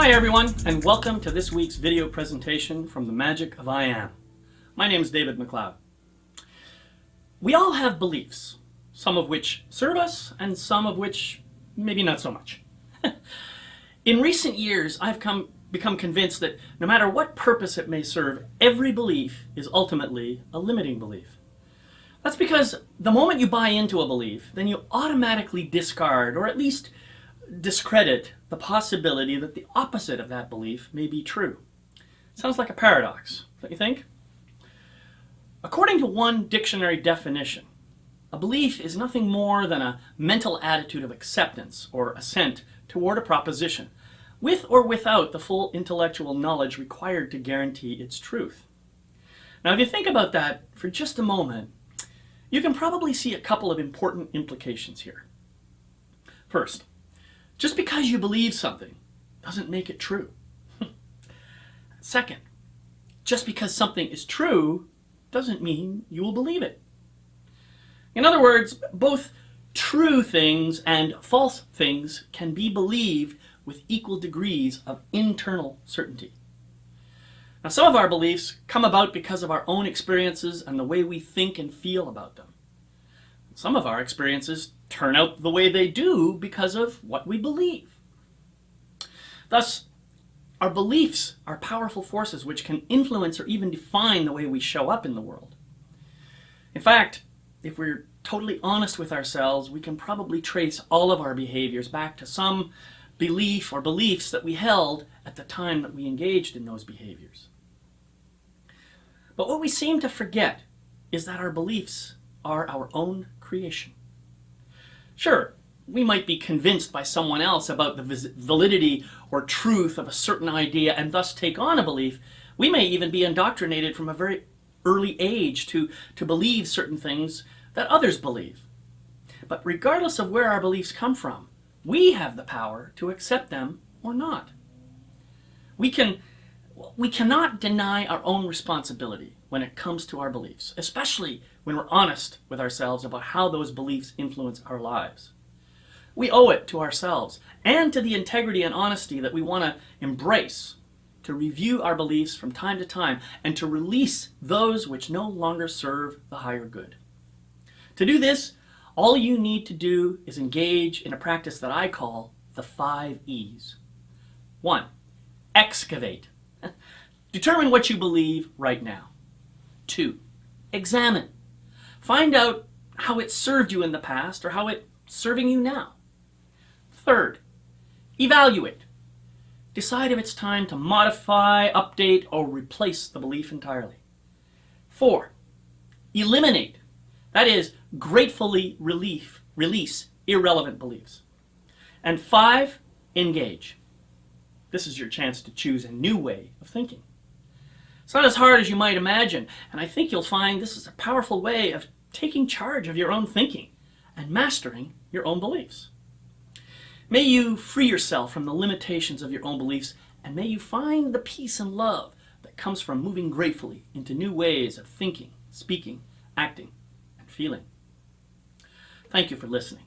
Hi everyone, and welcome to this week's video presentation from the Magic of I Am. My name is David McLeod. We all have beliefs, some of which serve us and some of which maybe not so much. In recent years, I've become convinced that no matter what purpose it may serve, every belief is ultimately a limiting belief. That's because the moment you buy into a belief, then you automatically discard, or at least discredit, the possibility that the opposite of that belief may be true. Sounds like a paradox, don't you think? According to one dictionary definition, a belief is nothing more than a mental attitude of acceptance or assent toward a proposition, with or without the full intellectual knowledge required to guarantee its truth. Now, if you think about that for just a moment, you can probably see a couple of important implications here. First, just because you believe something doesn't make it true. Second, just because something is true doesn't mean you will believe it. In other words, both true things and false things can be believed with equal degrees of internal certainty. Now, some of our beliefs come about because of our own experiences and the way we think and feel about them. Some of our experiences turn out the way they do because of what we believe. Thus, our beliefs are powerful forces which can influence or even define the way we show up in the world. In fact, if we're totally honest with ourselves, we can probably trace all of our behaviors back to some belief or beliefs that we held at the time that we engaged in those behaviors. But what we seem to forget is that our beliefs are our own creation. Sure, we might be convinced by someone else about the validity or truth of a certain idea and thus take on a belief. We may even be indoctrinated from a very early age to believe certain things that others believe. But regardless of where our beliefs come from, we have the power to accept them or not. We cannot deny our own responsibility when it comes to our beliefs, especially when we're honest with ourselves about how those beliefs influence our lives. We owe it to ourselves and to the integrity and honesty that we want to embrace to review our beliefs from time to time and to release those which no longer serve the higher good. To do this, all you need to do is engage in a practice that I call the 5 E's. 1. Excavate. Determine what you believe right now. 2. Examine. Find out how it served you in the past or how it's serving you now. 3. Evaluate. Decide if it's time to modify, update, or replace the belief entirely. 4. Eliminate. That is, gratefully release irrelevant beliefs. And 5. Engage. This is your chance to choose a new way of thinking. It's not as hard as you might imagine, and I think you'll find this is a powerful way of taking charge of your own thinking and mastering your own beliefs. May you free yourself from the limitations of your own beliefs, and may you find the peace and love that comes from moving gratefully into new ways of thinking, speaking, acting, and feeling. Thank you for listening.